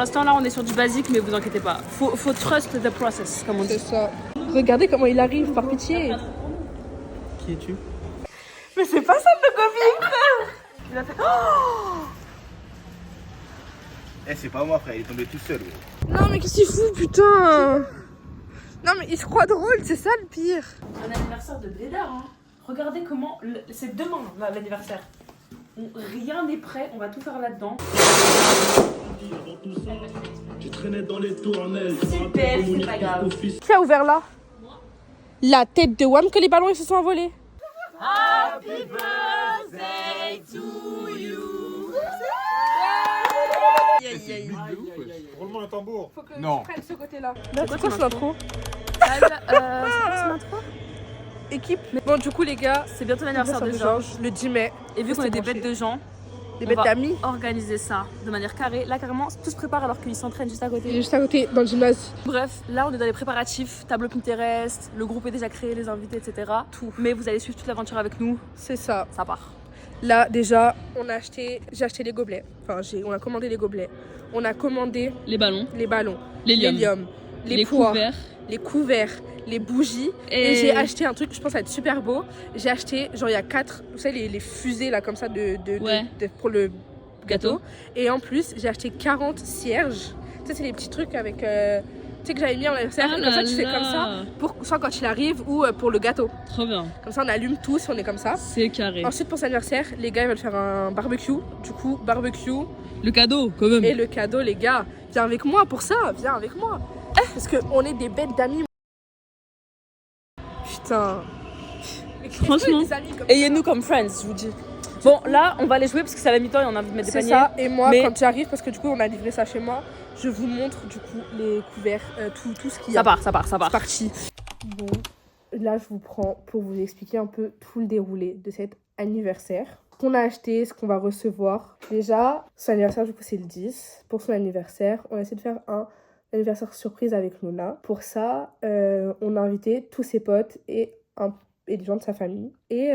l'instant là on est sur du basique mais vous inquiétez pas. Faut trust the process comme on dit. C'est ça. Regardez comment il arrive, par pitié. Qui es-tu? Mais c'est pas ça le copine, frère. Il a fait... Oh Eh, c'est pas moi, frère, il est tombé tout seul. Gros. non mais qu'est-ce qu'il fout, putain. Non mais il se croit drôle, c'est ça le pire. Un anniversaire de Blédard, hein. Regardez comment... C'est demain l'anniversaire. Rien n'est prêt, on va tout faire là-dedans. Tu traînais dans les tournelles. Super, c'est pas grave. Qui a ouvert là? La tête de Wam que les ballons ils se sont envolés. Happy birthday to you. Roulement un tambour. Faut que Non. tu prennes ce côté-là. C'est C'est quoi ce intro? C'est quoi son intro? Équipe. Bon du coup les gars, C'est bientôt l'anniversaire de Georges. le 10 mai. Et vu qu'on est des bêtes de gens, Des on bêtes va d'amis. organiser ça de manière carrée. Là carrément, tout se prépare alors qu'ils s'entraînent juste à Il est côté. juste à côté dans le gymnase. Bref, là on est dans les préparatifs, tableau Pinterest, le groupe est déjà créé, les invités, etc. Tout. Mais vous allez suivre toute l'aventure avec nous, C'est ça. ça part. Là déjà, j'ai acheté les gobelets. Enfin, on a commandé les gobelets. On a commandé Les ballons, les ballons, l'hélium, l'hélium, les poires, couverts. les couverts, les bougies. Et j'ai acheté un truc, je pense que ça va être super beau. J'ai acheté, genre il y a 4, vous savez, les fusées là comme ça Ouais. pour le gâteau. Gâteau. Et en plus, j'ai acheté 40 cierges. Tu sais, c'est les petits trucs avec... tu sais que j'avais mis en anniversaire. Ah Comme ça, là tu fais comme ça, là. pour, soit quand il arrive ou pour le gâteau. Trop bien, Comme ça, on allume tous, on est comme ça. c'est carré. Ensuite, pour cet anniversaire, les gars ils veulent faire un barbecue. Du coup, barbecue Le cadeau, quand même. et le cadeau, les gars. Viens avec moi pour ça, viens avec moi. Parce qu'on est des bêtes d'amis. Putain. Franchement. Des amis comme Ayez-nous comme friends, je vous dis. Bon, là, on va les jouer parce que c'est à la mi-temps et on a envie de mettre des c'est paniers. ça. Et moi, Mais- quand j'arrive, parce que du coup, on a livré ça chez moi, je vous montre du coup les couverts, tout ce qu'il y a. Ça part, ça part, ça C'est part. parti. Bon, là, je vous prends pour vous expliquer un peu tout le déroulé de cet anniversaire. Ce qu'on a acheté, ce qu'on va recevoir. Déjà, son anniversaire, du coup, c'est le 10. Pour son anniversaire, on a essayé de faire un anniversaire surprise avec Luna. Pour ça, on a invité tous ses potes et des gens de sa famille. Et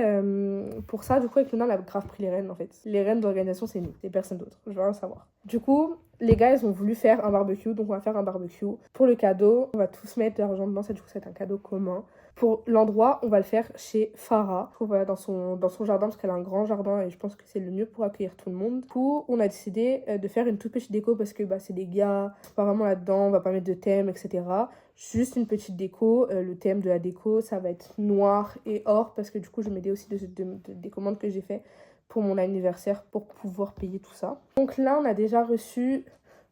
pour ça, du coup, avec Luna, on a grave pris les rênes, en fait. Les rênes d'organisation, c'est nous, c'est personne d'autre. Je veux rien savoir. Du coup, les gars, ils ont voulu faire un barbecue, donc on va faire un barbecue. Pour le cadeau, on va tous mettre de l'argent dedans, ça, du coup, ça va être un cadeau commun. Pour l'endroit, on va le faire chez Farah, je trouve, dans son jardin, parce qu'elle a un grand jardin et je pense que c'est le mieux pour accueillir tout le monde. Du coup, on a décidé de faire une toute petite déco parce que c'est des gars, c'est pas vraiment là-dedans, on va pas mettre de thème, etc. Juste une petite déco. Le thème de la déco, ça va être noir et or parce que du coup, je m'aidais aussi des commandes que j'ai fait pour mon anniversaire pour pouvoir payer tout ça. Donc là, on a déjà reçu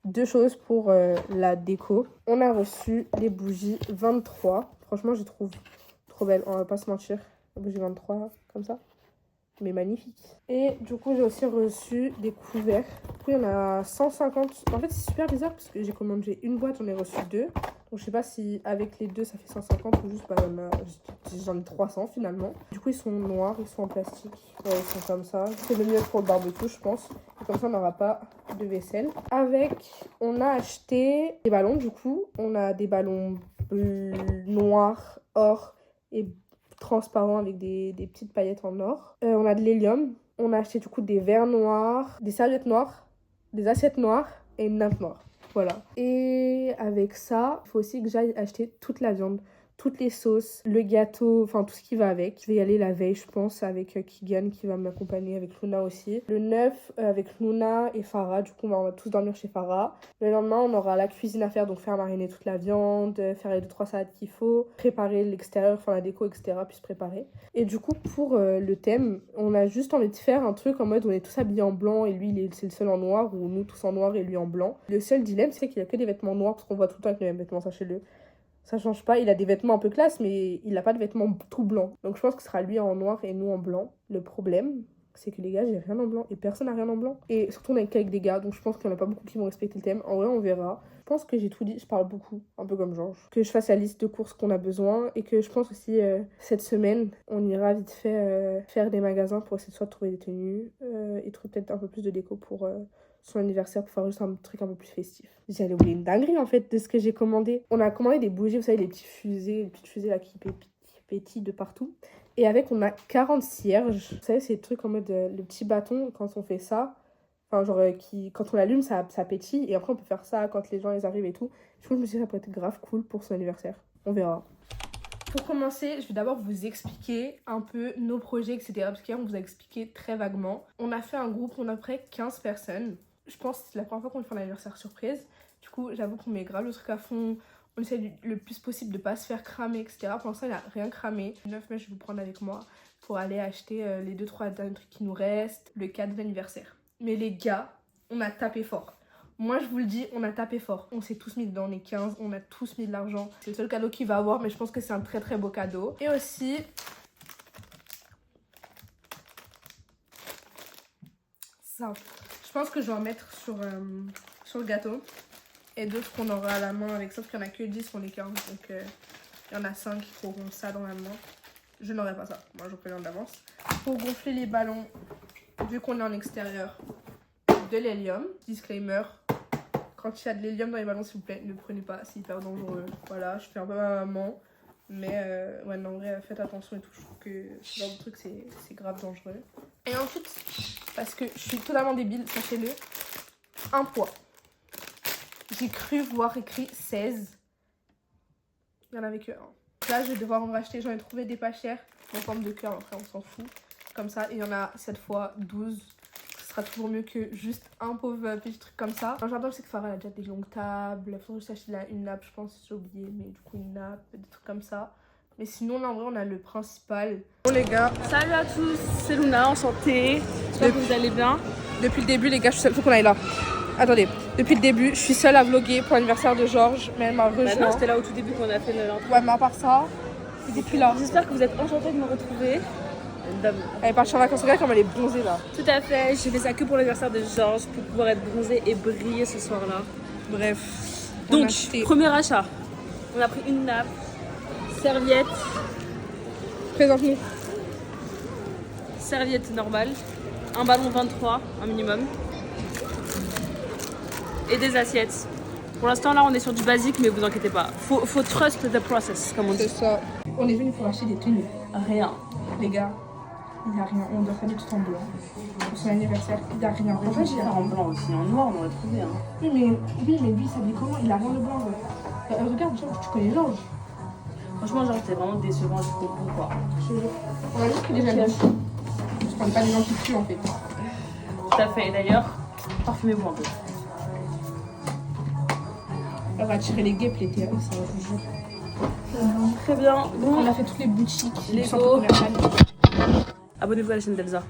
2 choses pour la déco. On a reçu les bougies 23. Franchement, je trouve trop belle, on va pas se mentir. La bougie 23, comme ça. Mais magnifique. Et du coup, j'ai aussi reçu des couverts. Du coup, il y en a 150. En fait, c'est super bizarre parce que j'ai commandé une boîte, j'en ai reçu 2. Donc, je sais pas si avec les 2, ça fait 150 ou juste, j'en ai 300 finalement. Du coup, ils sont noirs, ils sont en plastique. Ouais, ils sont comme ça. C'est le mieux pour le barbecue, je pense. Et comme ça, on n'aura pas de vaisselle. On a acheté des ballons, du coup. On a des ballons noirs, or et transparents avec des petites paillettes en or. On a de l'hélium. On a acheté du coup des verres noirs, des serviettes noires, des assiettes noires et une nappe noire. Voilà. Et avec ça, il faut aussi que j'aille acheter toute la viande, toutes les sauces, le gâteau, enfin tout ce qui va avec. Je vais y aller la veille, je pense, avec Keegan qui va m'accompagner, avec Luna aussi. Le 9, avec Luna et Farah, du coup on va tous dormir chez Farah. Le lendemain, on aura la cuisine à faire, donc faire mariner toute la viande, faire les 2-3 salades qu'il faut, préparer l'extérieur, enfin la déco, etc., puis se préparer. Et du coup, pour le thème, on a juste envie de faire un truc en mode on est tous habillés en blanc et lui, c'est le seul en noir, ou nous tous en noir et lui en blanc. Le seul dilemme, c'est qu'il a que des vêtements noirs, parce qu'on voit tout le temps avec les mêmes vêtements, sachez-le. Ça change pas, il a des vêtements un peu classe, mais il a pas de vêtements tout blancs. Donc je pense que ce sera lui en noir et nous en blanc. Le problème, c'est que les gars, j'ai rien en blanc et personne n'a rien en blanc. Et surtout, on est qu'avec des gars, donc je pense qu'il y en a pas beaucoup qui vont respecter le thème. En vrai, on verra. Je pense que j'ai tout dit, je parle beaucoup, un peu comme Georges. Que je fasse la liste de courses qu'on a besoin et que je pense aussi, cette semaine, on ira vite fait faire des magasins pour essayer de soit de trouver des tenues et trouver peut-être un peu plus de déco pour son anniversaire, pour faire juste un truc un peu plus festif. J'allais oublier une dinguerie en fait de ce que j'ai commandé. On a commandé des bougies, vous savez, les petites fusées là qui pétillent de partout. Et avec, on a 40 cierges. Vous savez, c'est le truc en mode le petit bâton, quand on fait ça, Enfin, genre, quand on l'allume, ça pétille. Et après, on peut faire ça quand les gens ils arrivent et tout. Du coup, je me suis dit, ça pourrait être grave cool pour son anniversaire. On verra. Pour commencer, je vais d'abord vous expliquer un peu nos projets, etc. Parce qu'hier, on vous a expliqué très vaguement. On a fait un groupe, on a près 15 personnes. Je pense que c'est la première fois qu'on fait un anniversaire surprise. Du coup, j'avoue qu'on met grave le truc à fond. On essaie le plus possible de pas se faire cramer, etc. Pour l'instant, il n'a rien cramé. Le 9 mai, je vais vous prendre avec moi pour aller acheter les 2-3 derniers trucs qui nous restent, le cadeau d'anniversaire. Mais les gars, on a tapé fort. Moi, je vous le dis, on a tapé fort. On s'est tous mis dedans, les 15, on a tous mis de l'argent. C'est le seul cadeau qu'il va avoir, mais je pense que c'est un très très beau cadeau. Et aussi, ça. Je pense que je vais en mettre sur le gâteau. Et d'autres qu'on aura à la main avec ça, parce qu'il n'y en a que 10 pour les 15. Donc, il y en a 5 qui auront ça dans la main. Je n'aurai pas ça. Moi, je préviens d'avance. Pour gonfler les ballons, vu qu'on est en extérieur, de l'hélium. Disclaimer. Quand il y a de l'hélium dans les ballons, s'il vous plaît, ne prenez pas, c'est hyper dangereux. Voilà, je fais un peu ma maman. Mais ouais, non, en vrai, faites attention et tout. Je trouve que ce genre de truc, c'est grave dangereux. Et ensuite, parce que je suis totalement débile, sachez-le, un poids. J'ai cru voir écrit 16. Il y en avait que un. Là, je vais devoir en racheter. J'en ai trouvé des pas chers. En forme de cœur, après, on s'en fout. Comme ça, et il y en a cette fois 12. Ce sera toujours mieux que juste un pauvre petit truc comme ça. Le jardin, je sais que Farah a déjà des longues tables. Il faut juste acheter une nappe, je pense, j'ai oublié. Mais du coup, une nappe, des trucs comme ça. Mais sinon, là, en vrai, on a le principal. Bon, les gars. Salut à tous, c'est Luna, enchantée. J'espère que vous allez bien. Depuis le début, les gars, je suis seule. Faut qu'on aille là. Attendez, depuis le début, je suis seule à vlogger pour l'anniversaire de Georges, mais elle m'a rejoint. Bah non, c'était là au tout début qu'on a fait le... Ouais, mais à part ça, c'est depuis là. J'espère que vous êtes enchantés de me retrouver. Elle est partie en vacances, regarde comme elle est bronzée là. Tout à fait, j'ai fait ça que pour l'anniversaire de Georges, pour pouvoir être bronzée et briller ce soir-là. Bref. Donc, premier achat. On a pris une nappe, serviette. Présente-nous. Serviette normale, un ballon 23, un minimum. Et des assiettes. Pour l'instant, là, on est sur du basique, mais vous inquiétez pas. Faut trust the process, comme on C'est dit. ça. On est venu pour acheter des tenues. Rien. Les gars, il n'y a rien. On doit faire des trucs en blanc. Pour son anniversaire, il n'y a rien. En fait, j'ai l'air en blanc aussi. En noir, on aurait trouvé. Hein. Oui, mais lui, il s'habille comment? Il a rien de blanc. Regarde, Georges, tu connais Georges. Franchement, genre, c'était vraiment décevant jusqu'au bout, quoi. On a juste pris des amis. Je parle pas des gens qui tuent en fait. Tout à fait. Et d'ailleurs, parfumez-vous un peu. On va tirer les guêpes l'été, ça, je vous jure. Très bien. Bon, On a fait toutes les boutiques. Les centres go. commerciaux. abonnez-vous à la chaîne d'Elsa.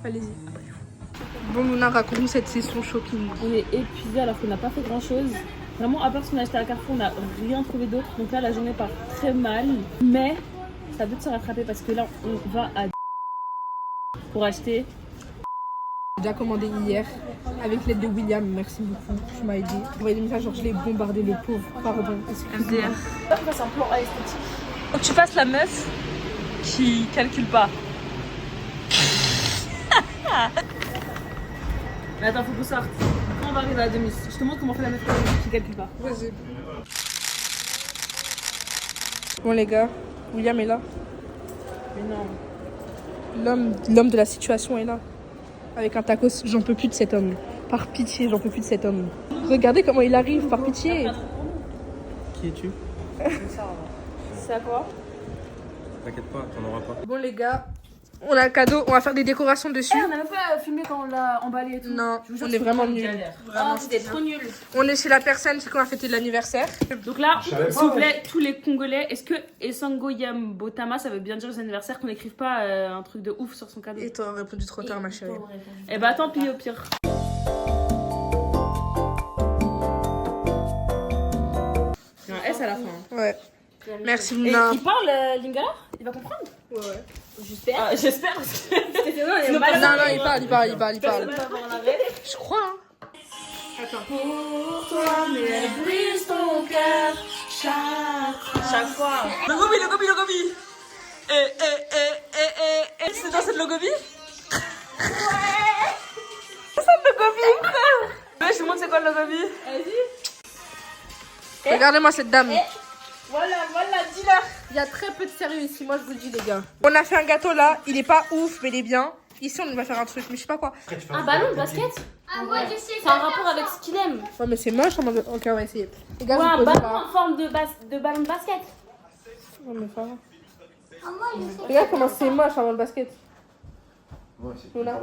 Allez-y. Bon, Luna, raconte-nous cette session shopping. On est épuisés alors qu'on n'a pas fait grand-chose. Vraiment, à part ce qu'on a acheté à Carrefour, on n'a rien trouvé d'autre. Donc là, la journée part très mal. Mais ça doit se rattraper parce que là, on va à pour acheter. J'ai déjà commandé hier avec l'aide de William. Merci beaucoup, tu m'as aidé. Vous voyez des messages, genre je l'ai bombardé, le pauvre. Pardon. MDR. Faut que tu fasses un plan esthétique. Faut que tu fasses la meuf qui calcule pas. Mais attends, faut qu'on sorte. Quand on va arriver à la demi, je te montre comment on fait la meuf qui calcule pas. Vas-y. Bon les gars, William est là. Mais non. L'homme de la situation est là. Avec un tacos, j'en peux plus de cet homme. Par pitié, j'en peux plus de cet homme. Regardez comment il arrive, par pitié. Qui es-tu? C'est à quoi? T'inquiète pas, t'en auras pas. Bon les gars, on a le cadeau, on va faire des décorations dessus. On a même pas filmé quand on l'a emballé et tout. Non, Je vous jure, on est c'était vraiment une nuls. galère. Vraiment, Ah, c'était trop nul. On est chez la personne qui a fêté de l'anniversaire. Donc là, savais s'il pas, vous plaît, tous les Congolais, est-ce que Esango Yam Botama, ça veut bien dire son anniversaire, qu'on n'écrive pas un truc de ouf sur son cadeau? Et t'as répondu trop tard, ma chérie. Eh bah tant pis, au pire. Il y a un S à la fin. Ouais. Merci Et Luna. il parle lingala? Il va comprendre? Ouais. J'espère. Ah, j'espère parce que Non, non, il parle. personne ne va avoir un arrêt. Je crois, hein. Attends. Pour toi, mais elle brise ton cœur chaque fois. Le gobi. C'est dans cette logobi? Ouais. C'est ça le logobi, frère. Ouais, je te montre c'est quoi le logobi. Vas-y. Regardez-moi cette dame. Voilà, dis-leur. Il y a très peu de sérieux ici, moi je vous le dis les gars. On a fait un gâteau là, il est pas ouf mais il est bien. Ici, on va faire un truc, mais je sais pas quoi. Un ballon de basket. Ah, moi, je sais C'est un rapport avec ce qu'il aime. Ouais, mais c'est moche. Ok, on va essayer. Les gars, Ouais, vous un posez ballon là. en forme de ballon de basket. Non, mais ça va. Ah, moi, je sais Regarde comment c'est moche avant le basket. Ouais, c'est Luna. Ouais.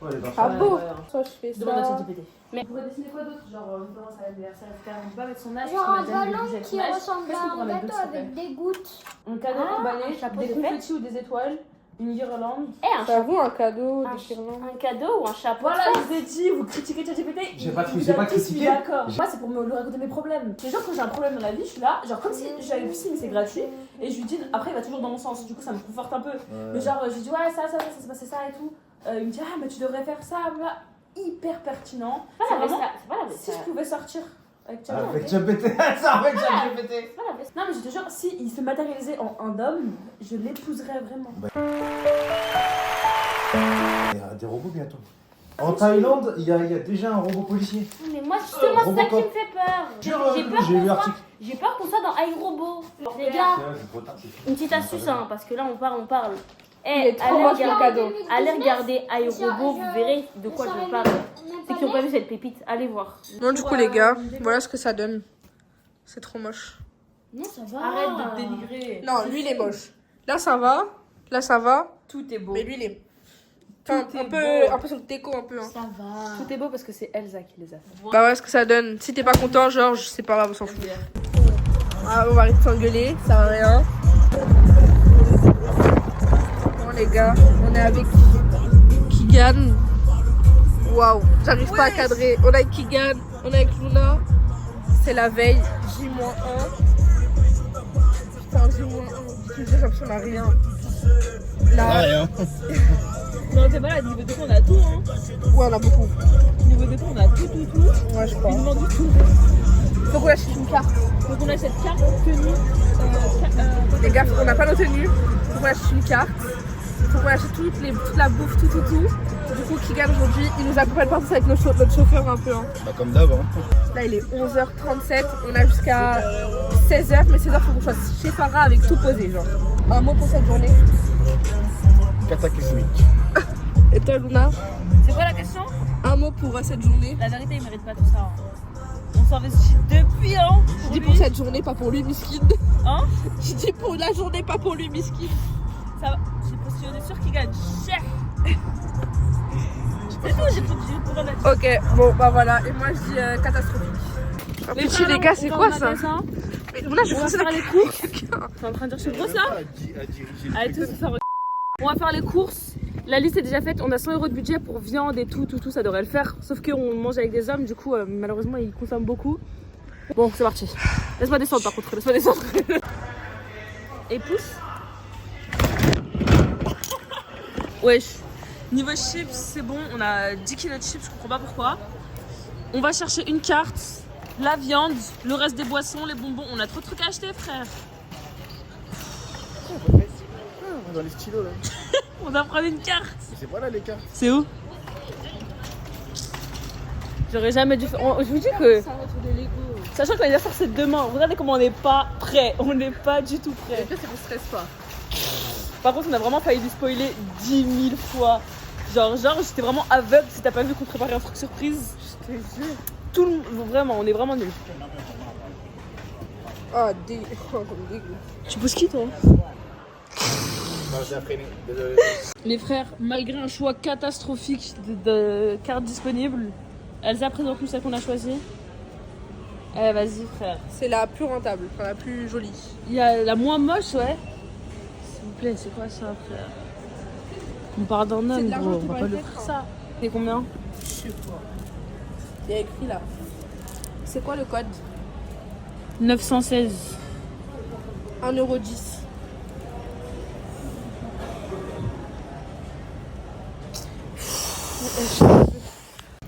Ouais, les Ah Ouais, beau. ouais, ouais. Soit je fais Demande à ça. ChatGPT. Mais on pourrait dessiner quoi d'autre? Genre, on commence à l'anniversaire, etc. On peut pas mettre son âge. Genre parce un qu'on a déjà ballon mis le qui budget. ressemble Qu'est-ce qu'on à pourrait un mettre gâteau d'autre, s'il te avec des gouttes. Un cadeau emballé, un chapeau des de fête. confettis ou des étoiles, une guirlande. J'avoue, un cadeau, Un des guirlandes. Un cadeau ou un chapeau. Voilà, je vous ai dit, vous critiquez ChatGPT. J'ai pas Vous j'ai pas êtes tous critiqué. D'accord. Moi, c'est pour me lui raconter mes problèmes. C'est genre quand j'ai un problème dans la vie, je suis là, genre comme si j'avais vu si mais c'est gratuit. Et je lui dis, après il va toujours dans mon sens, du coup ça me conforte un peu. Mais genre, je lui dis, ouais, ça s'est passé ça et tout. Il me dit, ah, mais tu devrais faire ça, voilà. Hyper pertinent. C'est vraiment, si je pouvais sortir avec Avec ChatGPT. GPT, ça avec GPT. Non, mais je te jure, si il se matérialisait en un homme, je l'épouserais vraiment. Il y a des robots bientôt. En Thaïlande, il y a déjà un robot policier. Mais moi, justement, c'est ça qui me Robocop. fait peur. J'ai J'ai vu l'article. J'ai peur qu'on soit dans iRobot. Les gars, C'est vrai, c'est trop tard, c'est fini. une petite astuce, hein, parce que là, on parle. Il Eh, est trop moche le cadeau. allez regarder iRobot, vous verrez de quoi je parle. Ceux qui n'ont pas vu cette pépite, allez voir. Bon, du coup, les gars, voilà ce que ça donne. C'est trop moche. Non, ça va. Arrête de dénigrer. Non, lui, il est moche. Là, ça va. Là, ça va. Tout est beau. Mais lui, il est. Enfin, Tout est un beau. peu sur le déco, un peu. Hein. Ça va. Tout est beau parce que c'est Elsa qui les a fait. Bah, ouais, ce que ça donne. Si t'es pas content, Georges, c'est pas grave, on s'en fout. Ah, on va arrêter de s'engueuler, ça va rien. Bon, les gars, on est avec Kigan. Waouh, j'arrive pas à cadrer. On est avec Kigan, on est avec Luna. C'est la veille, J-1. Putain, J-1. Je te jure, j'ai l'impression qu'on a rien. Là, Non, t'es malade, niveau déco, on a tout, hein. ouais, on a beaucoup. Niveau déco, on a tout. Ouais, je crois. Il demande du tout. Faut qu'on achète une carte. Donc, on a cette carte tenue. Les gars, on n'a pas nos tenues. Faut qu'on achète une carte. Faut qu'on achète toute la bouffe, tout. Du coup, Kigan aujourd'hui, il nous accompagne partout avec notre chauffeur un peu. Hein. Bah, comme d'hab, hein. Là, il est 11h37. On a jusqu'à 16h. Mais 16h, faut qu'on soit chez Farah avec tout posé. Genre. Un mot pour cette journée. Cataclysmique. Et toi, Luna? C'est quoi la question? Un mot pour cette journée. La vérité, il mérite pas tout ça. Hein. On s'investit depuis, hein. Je dis pour cette journée, pas pour lui, miskin. Hein? Je dis pour la journée, pas pour lui, miskin. Ça va. On est sûr qu'il gagne cher. C'est tout, j'ai pour un mettre. Ok, bon, bah voilà. Et moi, je dis catastrophique. Un petit, les gars, c'est quoi ça? Mais Luna, je vais faire les courses. T'es en train de dire je suis grosse là? Allez, tous faire. On va faire les courses. La liste est déjà faite. On a 100 € de budget pour viande et tout. Ça devrait le faire. Sauf qu'on mange avec des hommes, du coup, malheureusement, ils consomment beaucoup. Bon, c'est parti. Laisse-moi descendre par contre. Laisse-moi descendre. Et pousse. Wesh. Niveau chips, c'est bon. On a 10 kilos de chips. Je comprends pas pourquoi. On va chercher une carte, la viande, le reste des boissons, les bonbons. On a trop de trucs à acheter, frère. Dans les stylos là. On doit prendre une carte. C'est pas là les cartes. C'est où? J'aurais jamais dû faire. Je vous dis que. Sachant que l'anniversaire c'est demain, regardez comment on n'est pas prêt. On n'est pas du tout prêt. C'est qu'on stresse pas. Par contre, on a vraiment failli lui spoiler 10 000 fois. Genre, j'étais vraiment aveugle si t'as pas vu qu'on préparait un truc surprise. Je te jure. Tout le... Vraiment, on est vraiment nuls. Oh, dégueu. Tu pousses qui toi? Non, j'ai appris. Désolé. Les frères, malgré un choix catastrophique de cartes disponibles, Elsa présente-nous celle qu'on a choisie. Eh, vas-y, frère. C'est la plus rentable, enfin la plus jolie. Il y a la moins moche, ouais. S'il vous plaît, c'est quoi ça, frère? On parle d'un C'est homme, de l'argent gros. qui On va va pas le lui faire, offrir ça. C'est combien? Je sais pas. Il y a écrit là. C'est quoi le code? 916. 1,10 €.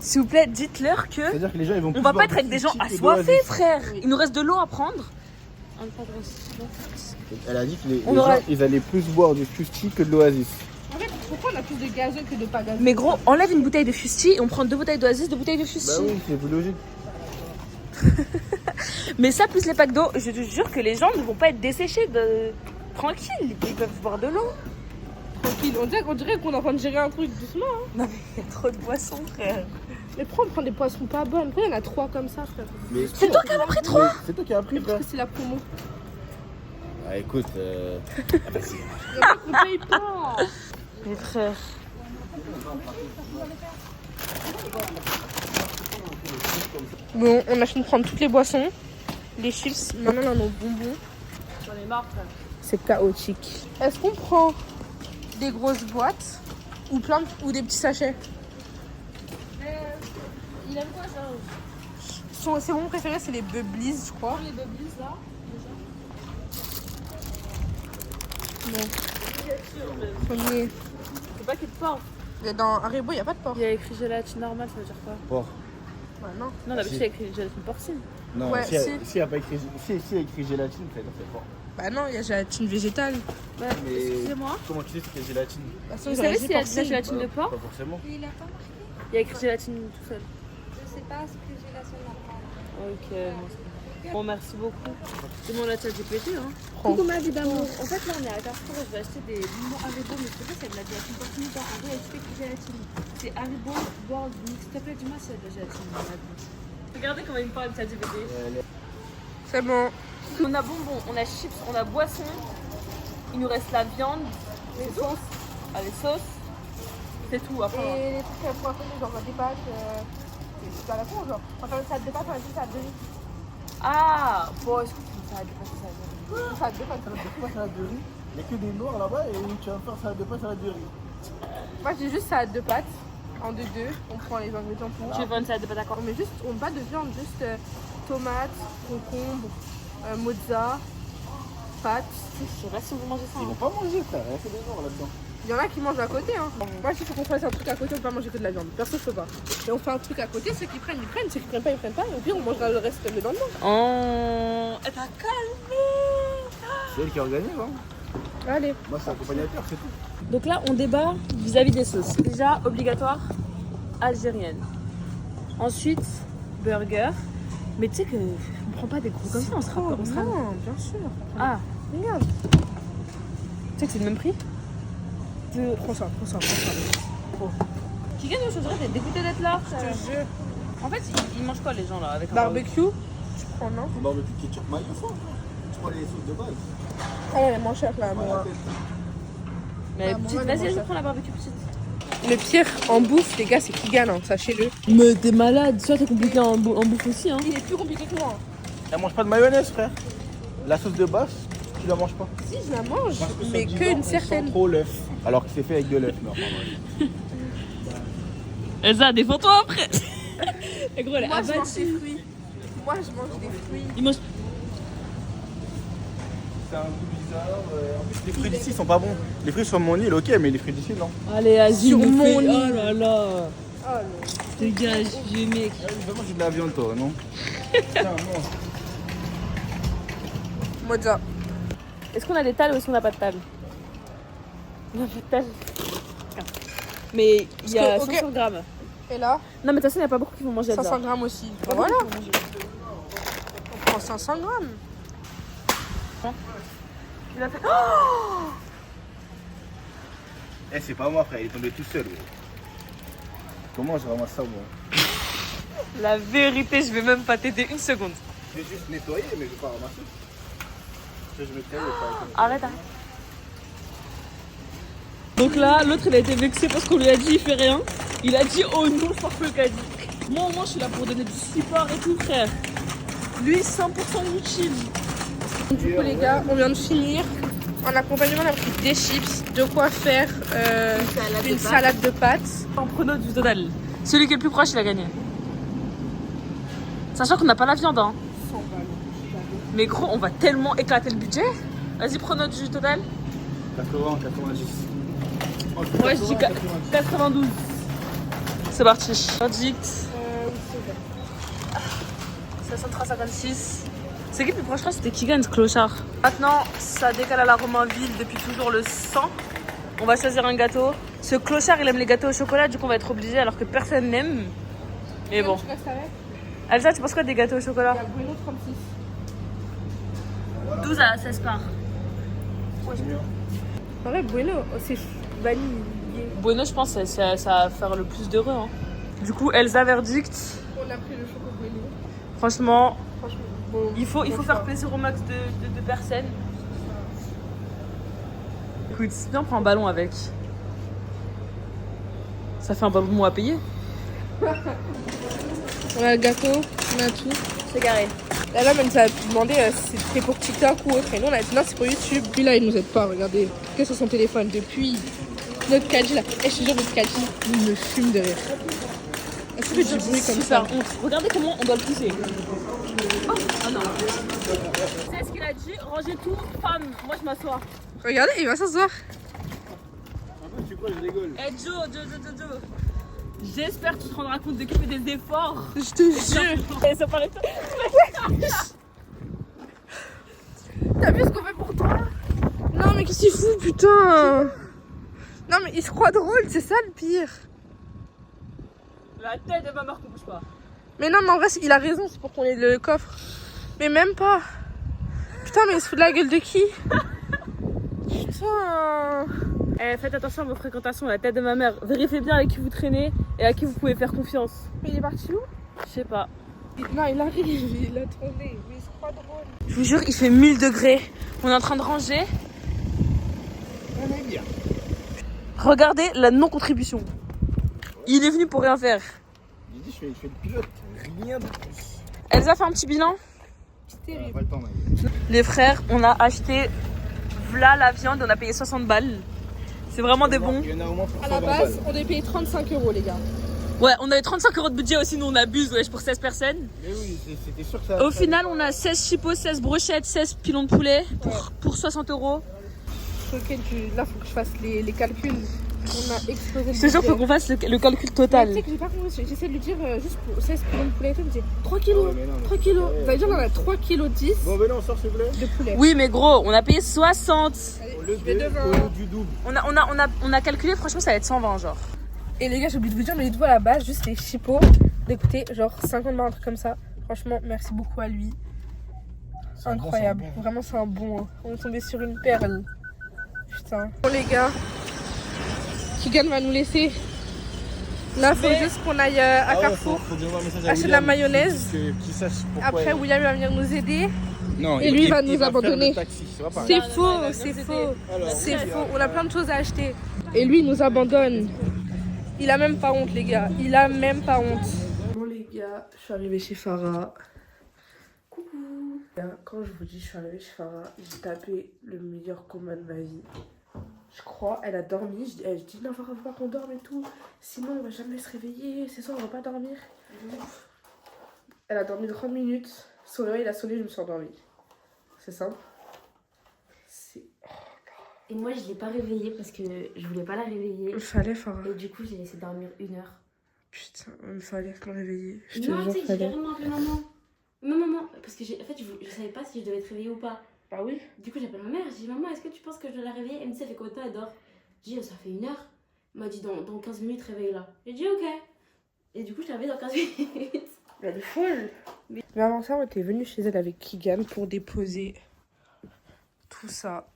S'il vous plaît, dites-leur que C'est-à-dire que les gens ils vont on va pas être avec des gens assoiffés, frère. Il nous reste de l'eau à prendre. Elle a dit que les On aura- gens ils allaient plus boire du Fusti que de l'Oasis. En fait, pourquoi on a plus de gazeux que de pas gazeux? Mais gros, enlève une bouteille de Fusti et on prend 2 bouteilles d'Oasis, 2 bouteilles de Fusti. Bah oui, c'est plus logique. Mais ça, plus les packs d'eau, je te jure que les gens ne vont pas être desséchés. Tranquille, ils peuvent boire de l'eau. Tranquille, on dirait qu'on est en train de gérer un truc doucement. Hein. Non, mais il y a trop de boissons, frère. Mais pourquoi on prend des poissons pas bonnes? Pourquoi il y en a 3 comme ça, frère? Mais C'est toi qui en as pris 3. c'est toi qui as pris, Parce frère. que c'est la promo. Ah, écoute, vas-y. On paye pas. Mes frères. Bon, on a fini de prendre toutes les boissons, les chips, maintenant on a nos bonbons. J'en ai marre, frère. C'est chaotique. Est-ce qu'on prend des grosses boîtes ou ou des petits sachets? Il aime quoi, ça? C'est mon préféré, c'est les Bubblies, je crois. Les bubblies, là, Premier. c'est pas qu'il y ait de porc. Dans Haribo, il n'y a pas de porc. Il y a écrit gélatine normale, ça veut dire quoi? Porc. Ouais, non. Non, d'habitude, il y a écrit gélatine porcine. Non, Ouais, si, si. si, y a pas écrit, si y a écrit gélatine, ça veut dire que c'est porc. Bah non, il y a gélatine végétale. Ouais, Mais excusez-moi. comment tu sais que c'est gélatine? Vous savez s'il y a de la gélatine de porc? Pas forcément. Il a pas marqué. Il y a écrit gélatine tout seul. Je sais pas ce que j'ai la seule normale. Ok, bon, merci beaucoup. Demande à ChatGPT, hein. Prends. Coucou ma vie d'amour. En fait, là, on est à Carrefour et je vais acheter des limons Haribo, mais je sais pas s'il y a de la gélatine porcine ou pas. En vrai, il y a écrit gélatine. C'est Haribo World Mix. S'il te plaît, dis-moi s'il y a de la gélatine là-dedans. Regardez comment il me parle de ChatGPT. C'est bon. On a bonbons, on a chips, on a boissons. Il nous reste la viande, les sauces. Ah, les sauces. C'est tout, après. Et les trucs pour raconter, genre des pâtes, c'est pas la con, genre. On va faire une salade de pâtes, on va juste salade de riz. Ah, bon, est-ce que tu me salade de pâtes, ça Une salade de pâtes. Salade de pâtes, salade de riz. Il y a que des noirs là-bas et tu vas me faire salade de pâtes, salade de riz. Moi, j'ai juste salade de pâtes. En 2-2, on prend les ingrédients pour. Tu veux faire une salade de pâtes à quoi? On met juste, on met pas de viande, juste tomates, concombre, mozza, pâtes. Je sais pas si vous mangez ça. Ils vont pas manger, frère. Il y a que des noirs là-dedans. Il y en a qui mangent à côté. Hein. Moi, s'il faut qu'on fasse un truc à côté, on peut pas manger que de la viande. Perso, je peux pas. Et on fait un truc à côté, ceux qui prennent, ils prennent. Ceux qui prennent pas, ils prennent pas. Et au pire, on mangera le reste le lendemain. Oh, elle t'a calmé. C'est elle qui organise, hein. Allez. Moi, c'est accompagnateur, c'est tout. Donc là, on débat vis-à-vis des sauces. Déjà, obligatoire, algérienne. Ensuite, burger. Mais tu sais que on prend pas des gros comme ça, on sera pas. On sera... Non, bien sûr. Ah, Regarde. tu sais que c'est le même prix? Prends ça. Qui gagne au choisir, t'es dégoûté d'être là. Je te jure. En fait, ils mangent quoi les gens là avec un Barbecue, tu prends, non? On barbecue ketchup mayo, frère. Tu prends les sauces de base. Ah, elle est moins chère là, moi. Mais Ah, petite, moi, vas-y, moi, je ça. prends la barbecue petite. Le pire en bouffe, les gars, c'est Kigan, hein, sachez-le. Mais t'es malade, soit t'es compliqué en bouffe aussi, hein. Il est plus compliqué que moi. Elle mange pas de mayonnaise, frère. La sauce de base, tu la manges pas. Si, je la mange, Parce que mais soi-disant, qu'une on certaine. sent trop l'œuf. Alors que c'est fait avec de l'œuf, mais enfin, ouais. Elsa, défends-toi après. Et gros, elle est Moi, je mange abattue. des fruits. Moi, je mange des fruits. Il mange... C'est un goût bizarre. En plus, les fruits d'ici sont pas bons. Les fruits sur mon île, ok, mais les fruits d'ici, non. Allez, vas-y, Sur me mon fais- île. Oh là là. Oh, le... Dégage, vieux mec. Va manger de la viande, toi, non? Putain, non. Mozza. Est-ce qu'on a des talles ou est-ce qu'on n'a pas de talles? On n'a pas de talles. Mais il y a Parce que, ok. 500 grammes. Et là, Non, mais de toute façon, il n'y a pas beaucoup qui vont manger Elsa. 500 grammes aussi. Pas Voilà, beaucoup qui vont manger. on prend 500 grammes. Il a fait... Eh, c'est pas moi, frère, il est tombé tout seul, gros. Comment je ramasse ça, moi? La vérité, je vais même pas t'aider une seconde. Je vais juste nettoyer, mais je vais pas ramasser. Je mettrai le Arrête, arrête. Donc là, l'autre il a été vexé parce qu'on lui a dit il fait rien. Il a dit oh non, je le qu'a dit. Moi au moins je suis là pour donner du support et tout, frère. Lui 100% utile. Du coup, les gars, on vient de finir. En accompagnement, on a pris des chips, de quoi faire une salade de pâtes. En prono du total. Celui qui est le plus proche, il a gagné. Sachant qu'on n'a pas la viande, hein. 100 balles. Mais gros, on va tellement éclater le budget. Vas-y, prono du total. 80, 90. Ouais, je dis 92. C'est parti. Verdict. 63-56. C'est qui le plus proche? Je crois que c'était Kigan, ce clochard. Maintenant, ça décale à la Romainville depuis toujours le 100. On va choisir un gâteau. Ce clochard, il aime les gâteaux au chocolat, du coup, on va être obligé alors que personne n'aime. Mais bon. Tu restes avec? Elsa, tu penses quoi des gâteaux au chocolat? Il y a Bruno 36. 12 à 16 parts. En vrai, Bueno, c'est vanillé. Bueno, je pense que ça va faire le plus d'heureux. Hein. Du coup, Elsa verdict. On a pris le choco Bueno. Franchement, Bon, il faut faire plaisir au max de personnes. Écoute, viens, on prend un ballon avec. Ça fait un ballon de moi à payer. On a le gâteau, on a tout. C'est carré. La dame, elle nous a demandé si c'était pour TikTok ou autre. Et nous, on a dit non, c'est pour YouTube. Puis là, il nous aide pas. Regardez, que sur son téléphone. Depuis notre Kaji là. Et je te jure, notre Kaji, il me fume de rire. Est-ce que tu bruit comme ça? Super honte. Regardez comment on doit le pousser. Oh, ah non. C'est ce qu'il a dit, rangez tout, femme. Moi, je m'assois. Regardez, il va s'asseoir. Tu crois que je rigole? Eh Joe. J'espère que tu te rendras compte de qu'il fait des efforts. Je te jure. Et ça paraît toi. T'as vu ce qu'on fait pour toi? Non, mais qu'est-ce qu'il fout, putain? Non, mais il se croit drôle, c'est ça le pire. La tête de ma mère qu'on bouge pas. Mais non, mais en vrai, il a raison, c'est pour qu'on ait le coffre. Mais même pas. Putain, mais il se fout de la gueule de qui? Putain. Eh, faites attention à vos fréquentations, la tête de ma mère. Vérifiez bien avec qui vous traînez et à qui vous pouvez faire confiance. Mais il est parti où? Je sais pas. Non, il arrive, il a tourné. Mais il se croit drôle. Je vous jure, il fait 1000 degrés. On est en train de ranger. On est bien. Regardez la non-contribution. Il est venu pour rien faire. Il dit, je fais le pilote. Rien de plus. Elsa fait un petit bilan. C'est terrible. Pas le temps, Maï. Les frères, on a acheté voilà la viande, on a payé 60 balles. C'est vraiment des bons. Il y en a au moins pour À la 120 base, balles. on devait payer 35 €, les gars. Ouais, on avait 35 € de budget aussi, nous on abuse, wesh, pour 16 personnes. Mais oui, c'était sûr que ça. Au final, on a 16 chipots, 16 brochettes, 16 pilons de poulet pour 60 €. Ok, là, faut que je fasse les calculs. On a explosé le Je te jure, budget. faut qu'on fasse le calcul Mais tu total. sais que j'ai pas compris, j'essaie de lui dire juste pour 16 kilos de poulet et tout, il me dit 3 kilos, Ouais, mais non, mais 3 kilos. ouais, Ça veut dire qu'on a 3 kilos 10 Bon, ben non, on sort s'il vous plaît. de poulet. Oui, mais gros, on a payé 60. Allez, Au lieu je vais devant. du double. On a calculé, franchement, ça va être 120, genre. Et les gars, j'ai oublié de vous dire, mais dites-vous à la base, juste les chipots, d'écouter genre 50 balles, un truc comme ça. Franchement, merci beaucoup à lui. Incroyable. Vraiment, c'est un bon. Hein. On est tombé sur une perle. Putain. Bon, les gars, Keegan va nous laisser. Là, faut juste qu'on aille à Carrefour. Faut donner un message à acheter de la William mayonnaise. qu'il sache pourquoi. Après, William va venir nous aider. Non, et lui, il va nous faire abandonner. le taxi, c'est pas pareil. C'est non, faux, il va c'est nous faux. aider. Alors, C'est oui, faux, on a plein de choses à acheter. Et lui, il nous abandonne. Il a même pas honte, les gars. Il a même pas honte. Bon, les gars, je suis arrivée chez Farah. Coucou. Quand je vous dis je suis arrivée chez Farah, j'ai tapé le meilleur combat de ma vie. Je crois, elle a dormi. Je dis non, Farah, faut pas qu'on dorme et tout. Sinon, on va jamais se réveiller. C'est ça, on va pas dormir. Elle a dormi 30 minutes. Son réveil, il a sonné, je me suis endormie. C'est simple. C'est. Et moi, je l'ai pas réveillée parce que je voulais pas la réveiller. Il fallait, Farah. Et du coup, j'ai laissé dormir 1 heure. Putain, il fallait me réveiller. Je te Non, jure, tu sais, j'ai fallait. carrément appelé maman. Maman, parce que en fait, je savais pas si je devais te réveiller ou pas. Bah oui. Du coup, j'appelle ma mère. Je dis, maman, est-ce que tu penses que je dois la réveiller? Elle me dit, ça fait combien de temps elle dort? Je dis, ça fait 1 heure. Elle m'a dit, dans 15 minutes, réveille-la. J'ai dit, ok. Et du coup, je l'ai réveillée dans 15 minutes. Elle est folle. Mais avant ça, on était venu chez elle avec Keegan pour déposer tout ça.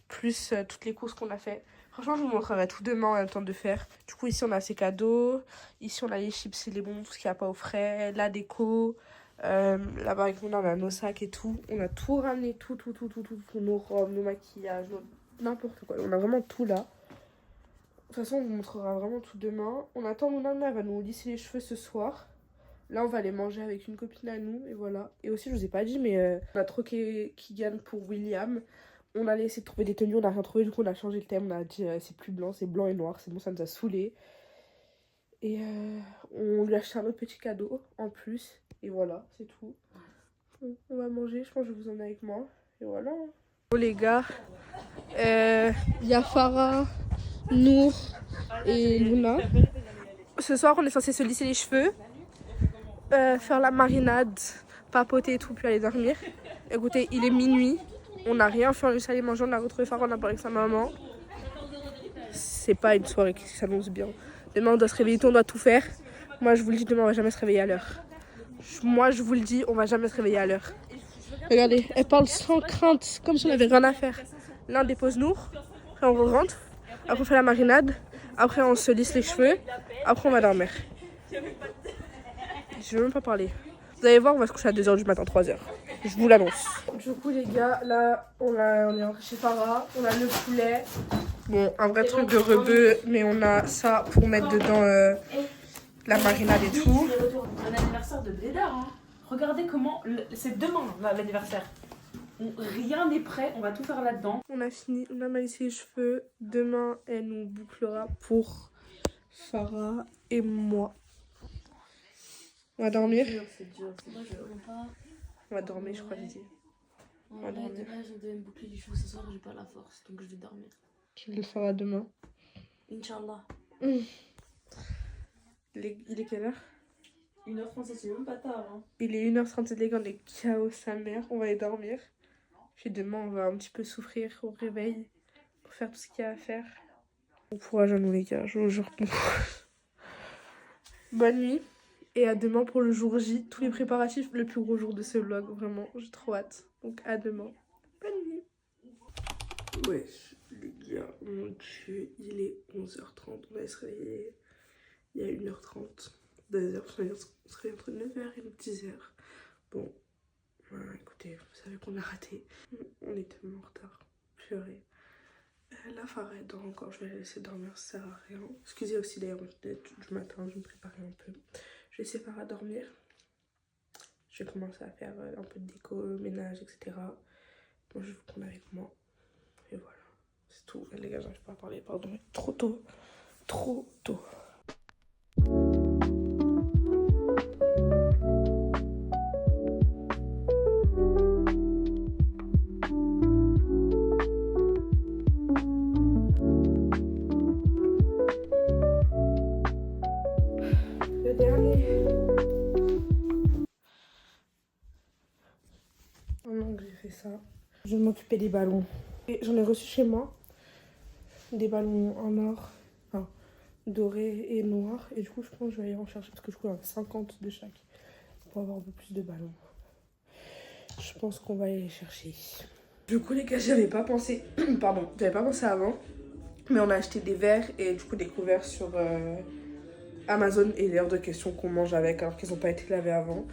Plus toutes les courses qu'on a fait. Franchement, je vous montrerai tout demain en même temps de faire. Du coup, ici, on a ses cadeaux. Ici, on a les chips et les bonbons, tout ce qu'il n'y a pas au frais. La déco. Là-bas, avec nous, on a nos sacs et tout. On a tout ramené, tout. Nos robes, nos maquillages, n'importe quoi. On a vraiment tout là. De toute façon, on vous montrera vraiment tout demain. On attend mon nana, elle va nous lisser les cheveux ce soir. Là, on va aller manger avec une copine à nous, et voilà. Et aussi, je vous ai pas dit, mais on a troqué Keegan pour William. On a essayé de trouver des tenues, on n'a rien trouvé, du coup, on a changé le thème. On a dit, c'est plus blanc, c'est blanc et noir, c'est bon, ça nous a saoulés. Et on lui a acheté un autre petit cadeau en plus. Et voilà, c'est tout. On va manger, je pense que je vais vous emmener avec moi. Et voilà. Bon, les gars, il y a Farah, Nour et Luna. Ce soir, on est censé se lisser les cheveux. Faire la marinade, papoter et tout, puis aller dormir. Écoutez, il est minuit, on n'a rien fait, on est juste allé manger, on a retrouvé Farah, on a parlé avec sa maman. C'est pas une soirée qui s'annonce bien. Demain, on doit se réveiller, on doit tout faire. Moi, je vous le dis, demain, on va jamais se réveiller à l'heure. Moi, je vous le dis, on va jamais se réveiller à l'heure. Regardez, elle parle sans crainte, comme si on avait rien à faire. Là, on dépose Nour, après on rentre, Après on fait la marinade. Après on se lisse les cheveux. Après on va dormir. Je veux même pas parler. Vous allez voir, on va se coucher à 2h du matin, 3h. Je vous l'annonce. Du coup les gars, là on est rentré chez Farah. On a le poulet. Bon, un vrai truc de rebeu, mais on a ça pour mettre dedans la marinade et tout. Un anniversaire de Blédard, hein. Regardez comment... C'est demain l'anniversaire. Rien n'est prêt, on va tout faire là-dedans. On a fini, on a malissé les cheveux. Demain, elle nous bouclera pour Farah et moi. On va dormir. C'est dur, c'est moi je veux pas. On va dormir, je crois, j'ai dit. On va dormir. Je devais me boucler les cheveux ce soir, j'ai pas la force, donc je vais dormir. Je le ferai demain. Inch'Allah. Il est quelle heure? 1h37, c'est même pas tard. Hein. Il est 1h37, les gars, on est KO sa mère. On va aller dormir. Puis demain, on va un petit peu souffrir au réveil pour faire tout ce qu'il y a à faire. Bon courage à nous, les gars, je vous jure. Bonne nuit. Et à demain pour le jour J. Tous les préparatifs, le plus gros jour de ce vlog. Vraiment, j'ai trop hâte. Donc à demain. Bonne nuit. Wesh, les gars, mon dieu, il est 11h30. On va se réveiller il y a 1h30. 2h, on se réveille entre 9h et 10h. Bon, écoutez, vous savez qu'on a raté. On est tellement en retard. Purée. La Farah elle dort encore, je vais la laisser dormir, ça sert à rien. Excusez aussi d'ailleurs du matin, je me préparais un peu. Je vais laisser Farah dormir. Je vais commencer à faire un peu de déco, ménage, etc. Moi je vais vous prendre avec moi. Et voilà, c'est tout. Les gars, j'arrive pas à parler, pardon. Trop tôt. Trop tôt. Le dernier. Maintenant que j'ai fait ça, je vais m'occuper des ballons. Et j'en ai reçu chez moi des ballons en or, enfin doré et noir. Et du coup, je pense que je vais aller en chercher parce que je crois qu'il y en a 50 de chaque pour avoir un peu plus de ballons. Je pense qu'on va aller les chercher. Du coup, les gars, j'avais pas pensé. Pardon, j'avais pas pensé avant. Mais on a acheté des verres et du coup des couverts sur Amazon. Et il est hors de question qu'on mange avec alors qu'ils n'ont pas été lavés avant.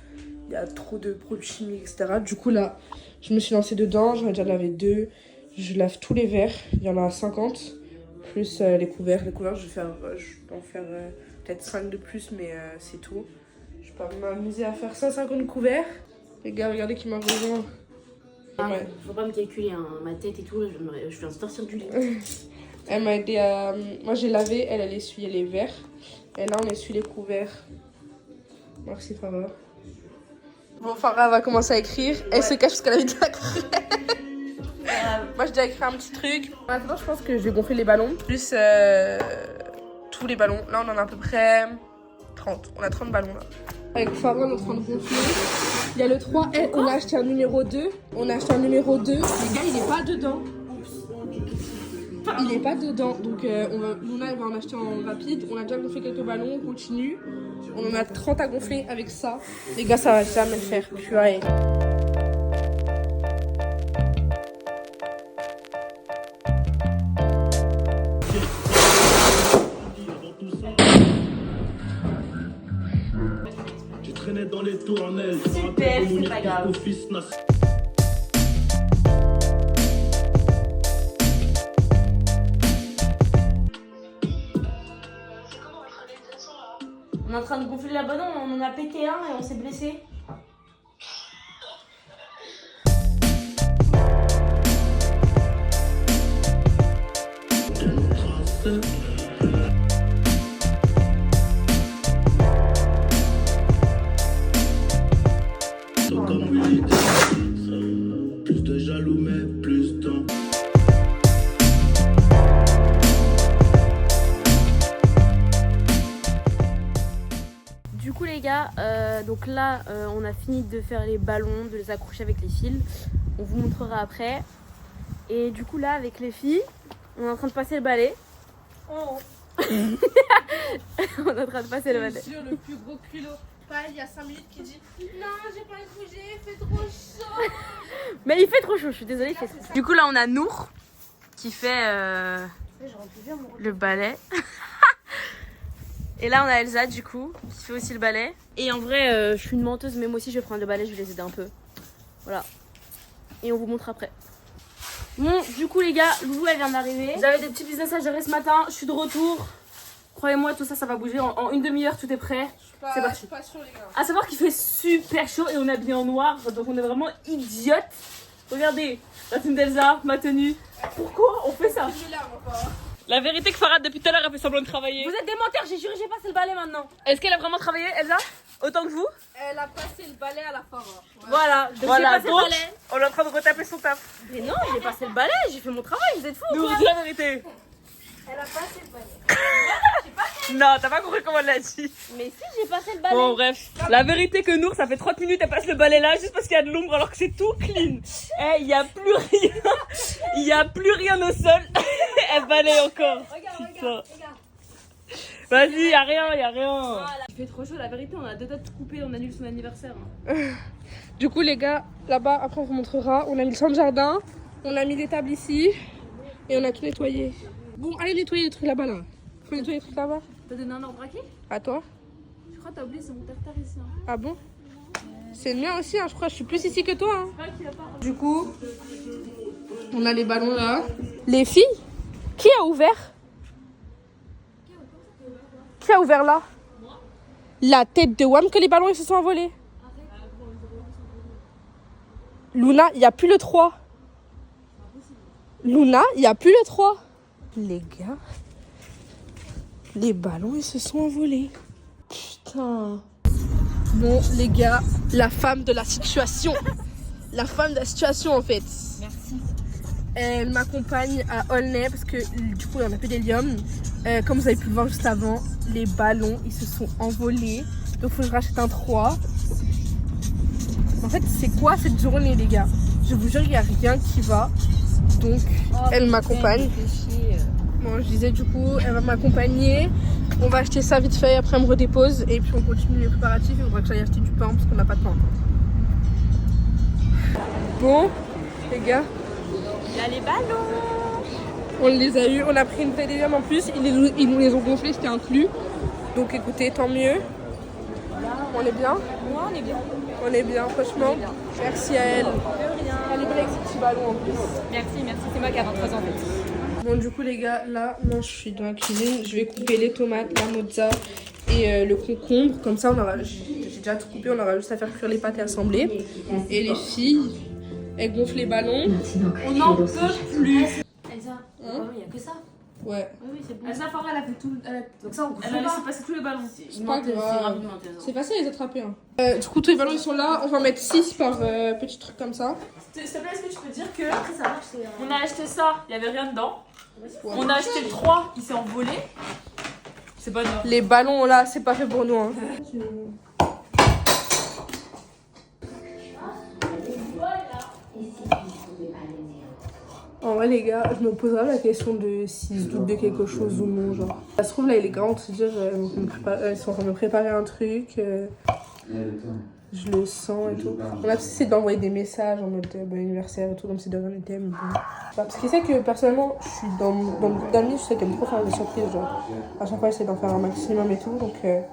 Il y a trop de produits chimiques, etc. Du coup, là, je me suis lancée dedans. J'en ai déjà lavé 2. Je lave tous les verres. Il y en a 50. Plus les couverts. Les couverts, je vais en faire peut-être 5 de plus, mais c'est tout. Je peux m'amuser à faire 150 couverts. Les gars, regardez qui m'a rejoint. Ouais. Faut pas me calculer, hein. Ma tête et tout, je viens de sortir du lit. Elle m'a aidé à... Moi, j'ai lavé, elle essuyé les verres. Et là, on essuie les couverts. Merci, Farah. Bon, Farah va commencer à écrire. Elle se cache parce qu'elle a envie de la crème. Moi, je dois écrire un petit truc. Maintenant, je pense que je vais gonfler les ballons. Plus tous les ballons. Là, on en a à peu près 30. On a 30 ballons, là. Avec Farah, on est en train de gonfler. Il y a le 3L. On a acheté un numéro 2. On a acheté un numéro 2. Les gars, il n'est pas dedans. Il n'est pas dedans. Donc, Luna, elle va en acheter en rapide. On a déjà gonflé quelques ballons. On continue. On en a 30 à gonfler avec ça. Les gars, ça va jamais le faire. Purée. Tu traînais dans les tournelles. Super, c'est pas grave. On est en train de gonfler la ballon, on en a pété un et on s'est blessé. Plus de jaloux mais plus d'en... Du coup les gars, donc là on a fini de faire les ballons, de les accrocher avec les fils. On vous montrera après. Et du coup là avec les filles, on est en train de passer le balai. Oh. On est en train de passer le balai. Sur le plus gros culot. Pas il y a 5 minutes qui dit non, j'ai pas envie de bouger, il fait trop chaud. Mais il fait trop chaud, je suis désolée. Il fait trop chaud. Du coup là on a Nour qui fait le balai. Et là on a Elsa du coup qui fait aussi le balai. Et en vrai je suis une menteuse mais moi aussi je vais prendre le balai, je vais les aider un peu. Voilà. Et on vous montre après. Bon du coup les gars, Loulou elle vient d'arriver. J'avais des petits business à gérer ce matin, je suis de retour. Croyez-moi tout ça, ça va bouger en une demi-heure, tout est prêt. C'est parti. À savoir qu'il fait super chaud et on est habillé en noir, donc on est vraiment idiotes. Regardez, la tenue d'Elsa, ma tenue. Pourquoi on fait ça? La vérité que Farad depuis tout à l'heure a fait semblant de travailler. Vous êtes des menteurs, j'ai juré j'ai passé le balai maintenant. Est-ce qu'elle a vraiment travaillé Elsa? Autant que vous? Elle a passé le balai à la Farah. Ouais. Voilà, donc Voilà, j'ai passé donc, le balai. on est en train de retaper son taf. Mais non, j'ai passé le balai, j'ai fait mon travail, vous êtes fous Nous, quoi? dis la vérité. Elle a passé le balai. Non, t'as pas compris comment elle l'a dit. Mais si, j'ai passé le balai. Bon, bref. La vérité que Nour, ça fait 30 minutes, elle passe le balai là juste parce qu'il y a de l'ombre alors que c'est tout clean. Eh, il y a plus rien. Il y a plus rien au sol. Elle balaye encore. Regarde. Vas-y, y a rien. Voilà. Il fait trop chaud, la vérité, on a deux dates coupées, on annule son anniversaire. Du coup, les gars, là-bas, après on vous montrera, on a mis le centre jardin, on a mis des tables ici et on a tout nettoyé. Bon, allez nettoyer les trucs là-bas là. Faut nettoyer les trucs là-bas. T'as donné un ordre à qui? À toi? Je crois que t'as oublié, c'est mon tartare ici. Hein. Ah bon? C'est le mien aussi, hein, je crois. Je suis plus ici que toi. Hein. C'est vrai qu'il a pas. Du coup, on a les ballons là. Les filles, qui a ouvert? Qui a ouvert là? La tête de Wam que les ballons ils se sont envolés. Luna, il n'y a plus le 3. Luna, il n'y a plus le 3. Les gars, les ballons ils se sont envolés. Putain. Bon, les gars, la femme de la situation. La femme de la situation en fait. Merci. Elle m'accompagne à Aulnay parce que du coup on a plus d'hélium. Comme vous avez pu le voir juste avant, les ballons ils se sont envolés. Donc il faut que je rachète un 3. En fait c'est quoi cette journée les gars? Je vous jure il n'y a rien qui va. Donc elle m'accompagne. Bon je disais du coup elle va m'accompagner. On va acheter ça vite fait, après elle me redépose. Et puis on continue les préparatifs. Il faudra que j'aille acheter du pain parce qu'on n'a pas de pain. Bon les gars. Il y a les ballons. On les a eu, on a pris une bouteille d'hélium en plus, ils nous les ont gonflés, c'était inclus. Donc écoutez, tant mieux. On est bien? Moi, on est bien. On est bien, franchement. Merci à elle. Elle est belle avec ses petits ballons en plus. Merci, c'est moi qui a 23 ans en fait. Bon du coup les gars, là, moi je suis dans la cuisine. Je vais couper les tomates, la mozza et le concombre. Comme ça, j'ai déjà tout coupé, on aura juste à faire cuire les pâtes et assembler. Et les filles, elles gonflent les ballons. On n'en peut plus. Elsa, il n'y a que ça. Ouais. Oui, c'est bon. Elsa Farah, elle a fait tout. Donc ça, on Elle a laissé passer tous les ballons. C'est pas grave. C'est facile à les attraper. Hein. Du coup, tous les ballons ils sont là. On va mettre 6 par petit truc comme ça. S'il te plaît, est-ce que tu peux dire que Ça marche, c'est. on a acheté ça, il n'y avait rien dedans. Ouais. On a acheté le 3 qui s'est envolé. C'est pas grave. Les ballons là, c'est pas fait pour nous. Hein. En vrai les gars, je me poserai la question de s'ils se doutent de quelque chose ou non, genre. Ça se trouve là il est grand de se dire ils sont en train de me préparer un truc, je le sens et tout. On a essayé d'envoyer des messages en mode bon anniversaire et tout, comme si de rien n'était, mais bon. Parce qu'il sait que personnellement, je suis dans le groupe d'amis, je sais qu'elle aime trop faire des surprises, genre. À chaque fois j'essaie d'en faire un maximum et tout, donc elle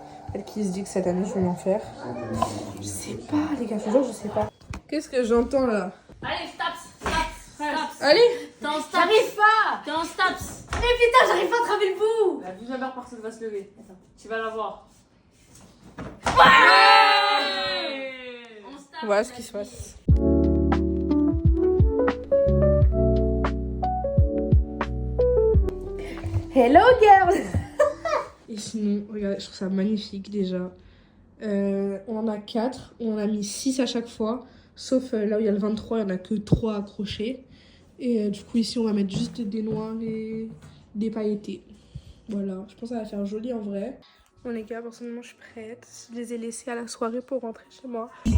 qui se dit que cette année je vais en faire. Je sais pas les gars, je vous jure, je sais pas. Qu'est-ce que j'entends là? Allez, staps. Allez! T'es en staps. J'arrive pas. T'es en staps. Mais putain, j'arrive pas à attraper le bout. La 12e heure, personne va se lever. Tu vas la voir. En staps. Voilà ce qui se passe. Hello girls. Et sinon, regardez, je trouve ça magnifique déjà. On en a 4, on en a mis 6 à chaque fois. Sauf là où il y a le 23, il n'y en a que 3 accrochés. Et du coup ici on va mettre juste des noirs et des pailletés. Voilà, je pense que ça va faire joli en vrai. Bon les gars, personnellement je suis prête. Je les ai laissés à la soirée pour rentrer chez moi. Vous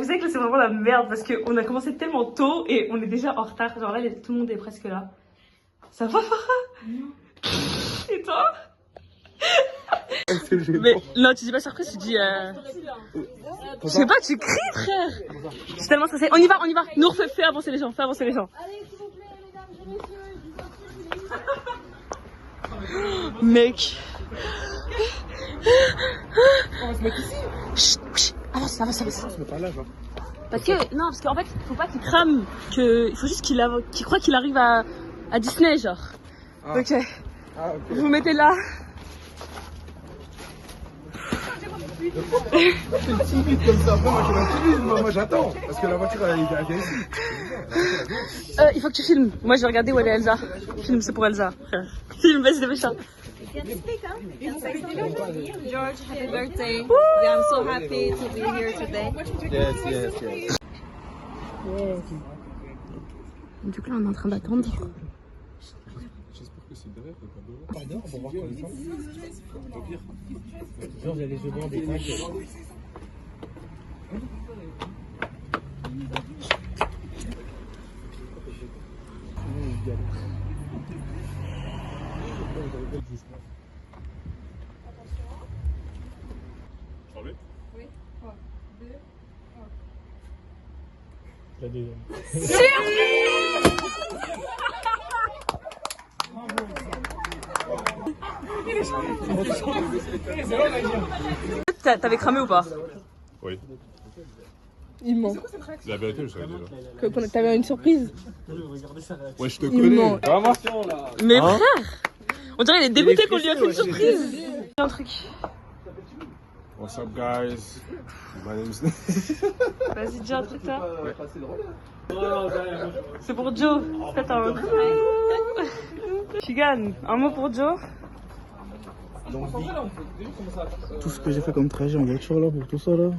savez que là c'est vraiment la merde parce qu'on a commencé tellement tôt et on est déjà en retard. Genre là tout le monde est presque là. Ça va Farah? Et toi? Mais non, tu dis pas surprise, tu dis je sais pas, tu cries frère. Je suis tellement stressée. On y va. Nour, fais avancer les gens, Mec. On va se mettre ici. Chut, avance. On se met pas là, genre. Parce qu'en fait, faut pas qu'il crame, il faut juste qu'il croit qu'il arrive à Disney, genre. Ah. Ok. Ah, ok. Vous mettez là. T'es timide comme ça. Moi, je suis timide. Moi, j'attends. Parce que la voiture, elle vient ici. Il faut que tu filmes. Moi, je vais regarder où elle est Elsa. Filme, c'est pour Elsa. Filme, vas-y, dépêche ça. George, happy birthday. Yeah, I'm so happy to be here today. Yes. Du coup, là, on est en train d'attendre. J'espère que c'est derrière. Pas dehors, on va voir quand ils sont. Genre, il y a les yeux blancs des tags. T'avais cramé ou pas? Oui. Il ment. La vérité, je savais déjà. Que t'avais une surprise. Ouais, je te Il ment. connais. Vraiment? Mais frère, on dirait qu'il est dégoûté qu'on lui a fait une surprise. Un truc. What's up, guys? My name is... Vas-y, dis un truc là. C'est pour Joe. Faites un mot. Chigan, un mot pour Joe. Tout ce que j'ai fait comme trajet en voiture, là, pour tout ça, là.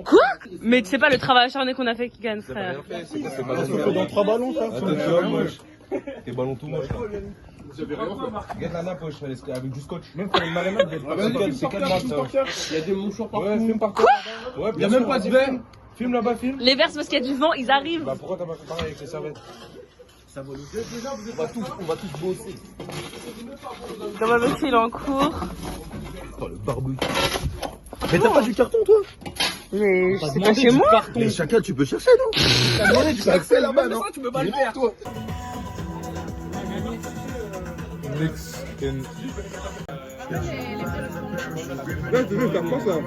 Quoi? Mais tu sais pas le travail acharné qu'on a fait, Chigan, frère. C'est dans 3 ballons, ça. Attends, tu vois, moche. Tes ballons tout moches. Regarde la nappe, wesh, avec du scotch. Même pour les marionnettes, c'est 4 matchs, ça. Il y a des mouchoirs partout. Ouais, filme partout. Ouais, Il y a même pas de verre. Filme là-bas, filme. Les verres, c'est parce qu'il y a du vent, ils arrivent. Bah pourquoi t'as pas fait pareil avec les serviettes? Ça va on va tous bosser. Dans le fil en cours. Oh, le barbecue. Mais t'as pas du carton, toi? Mais c'est pas chez moi. Mais chacun, tu peux chercher, non? T'as demandé du accès là-bas, non? Tu peux pas le faire, toi. Mix in... Là, tu veux faire quoi, ça?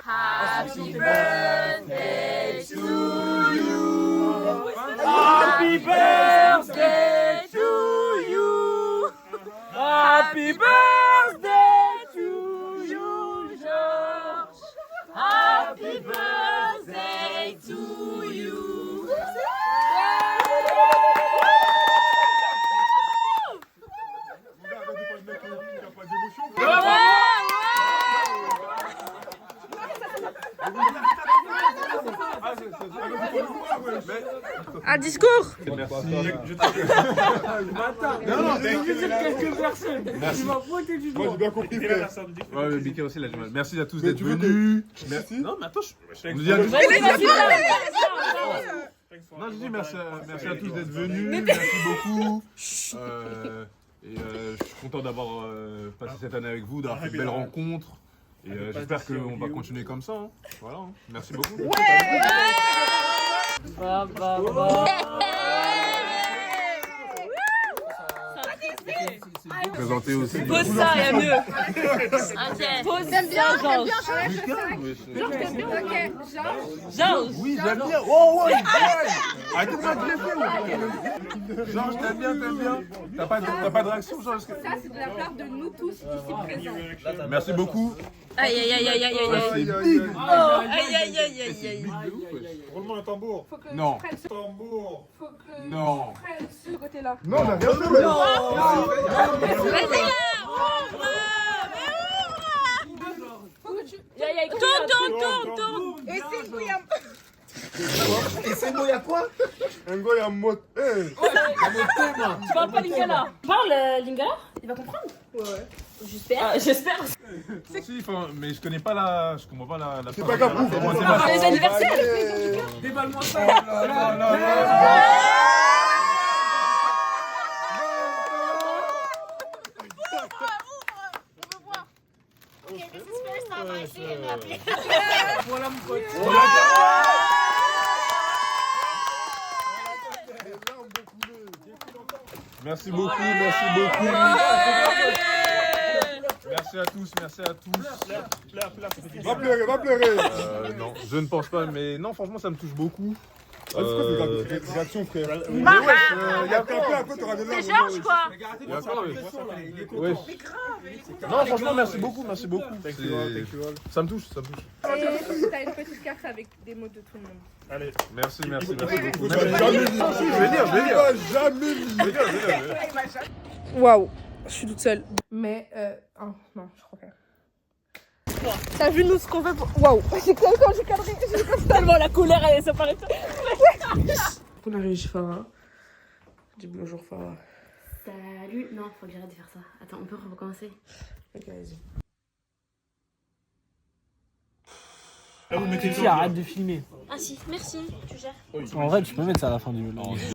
Happy birthday to you. Happy birthday to you. Happy birthday to you, George. Happy birthday to you. Un discours. Merci. Non, quelques personnes. Merci. Moi, j'ai bien compris, frère. Ouais, mais Biké aussi, il a du mal. Merci à tous d'être venus. Merci. Non, mais attends, on nous dit à tous. Non, je dis merci à tous d'être venus. Merci beaucoup. Et je suis content d'avoir passé cette année avec vous, d'avoir fait de belles rencontres. Et j'espère qu'on va continuer comme ça. Hein. Voilà. Hein. Merci beaucoup. Présenter aussi. Pose ça, il y a mieux. Pose ça, Georges. Georges. Oui, j'aime bien. Oh, ouais, arrêtez de m'agresser. Georges, t'aimes bien. T'as pas de réaction, Georges? Ça, c'est de la part de nous tous ici présents. Merci beaucoup. Aïe, aïe, aïe, aïe, aïe, aïe. Aïe, aïe, aïe, aïe, aïe. Roulement un tambour. Faut que Non. tu prennes ce... Tambour. Faut que Non. tu prennes ce côté-là. Non, on a rien fait. Faut que tu... Tourne. Et c'est une bouillon. Et c'est moi, y'a quoi? Un gars, y'a un mot. Tu parles pas Lingala? Parle Lingala? Il va comprendre? Ouais. J'espère. J'espère. Si, enfin, mais je connais pas la. Je comprends pas la. C'est pas grave. Les anniversaires. Déballe-moi ça. Okay, this is first time I see it happening. Voilà mon pote. Merci beaucoup, merci beaucoup. Merci à tous, merci à tous. Va pleurer, va pleurer. Non, je ne pense pas, mais non, franchement, ça me touche beaucoup. C'est quoi ces réactions, frère? Mais wesh, y a Quelqu'un à côté, t'auras des larmes. C'est Georges quoi. Y a quoi, wesh. Non, franchement, merci beaucoup, merci beaucoup. Ça me touche, ça me touche. Et t'as une petite carte avec des mots de tout le monde. Merci, merci, merci beaucoup. Je vais jamais lire. Je vais lire, je vais lire. Jamais lire. Je vais lire. Waouh, je suis toute seule. Mais, non, je crois pas. T'as vu nous ce qu'on fait pour... Waouh, j'ai cadré, Tellement la colère, elle s'apparaît. On a réussi Farah. Dis bonjour Farah. Salut. Non, faut que j'arrête de faire ça. Attends, on peut recommencer. Ok, vas-y. Arrête de filmer. Ah si, merci, tu gères. En vrai, tu peux mettre ça à la fin du vlog.